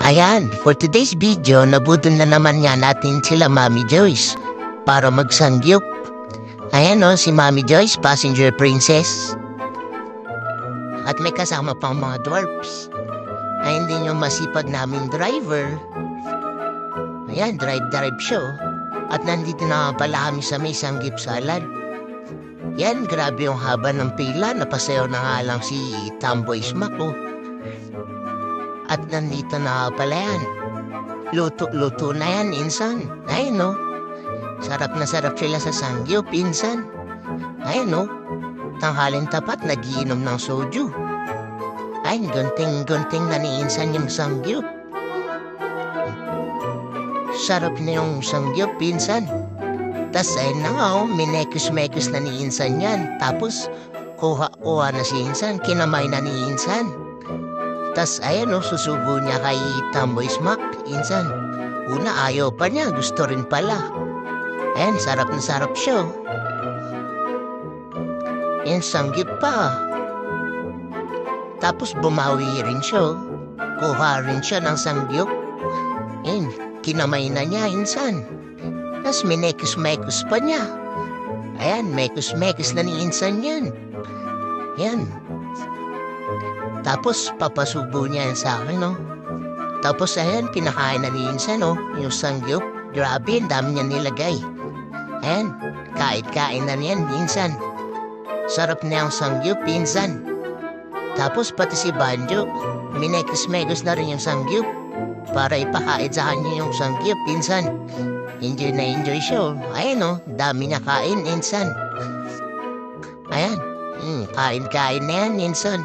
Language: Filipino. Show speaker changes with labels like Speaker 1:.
Speaker 1: Ayan, for today's video, nabudol na naman nga natin sila Mami Joyce para magsangyup. Ayan o, si Mami Joyce, passenger princess. At may kasama pang mga dwarfs. Ay hindi yung masipag naming driver. Ayan, drive show. At nandito na pala kami sa may sanggip salad. Yan, grabe yung haba ng pila. Napasayaw na nga lang si Tamboy Smack oh. At nandito na pala yan. Luto na yan, insan. Ay no. Sarap na sarap sila sa sangyup, insan. Ay no. Tanghalin tapat, nagiinom ng soju. Ay, gunting na ni insan yung sangyup. Sarap na yung sangyup, insan. Tas ayun na nga oh, minekos-mekos na ni insan yan. Tapos, kuha na si insan, kinamay na ni insan. Tas ayan oh, susubo niya kay Tamboy Smack, insan. Una ayaw pa niya, gusto rin pala. Ayan, sarap na sarap siya. Ayan, sanggip pa. Tapos bumawi rin siya. Kuha rin siya ng sangyup. Ayan, kinamay na niya, insan. Tas minekos-mekos pa niya. Ayan, mekos-mekos na ni insan yan. Ayan. Tapos, papasubo niya yan sa akin, no? Tapos, ayan, pinakain na ni insan, no? Yung sangyup. Grabe, ang dami niya nilagay. Ayan, kain na niyan, insan. Sarap na yung sangyup, insan. Tapos, pati si Banjo, minekos-mekos na rin yung sangyup para ipakain sa kanya yung sangyup, insan. Enjoy na enjoy siya. Ayan, no? Dami niya kain, insan. Ayan, kain na yan, insan.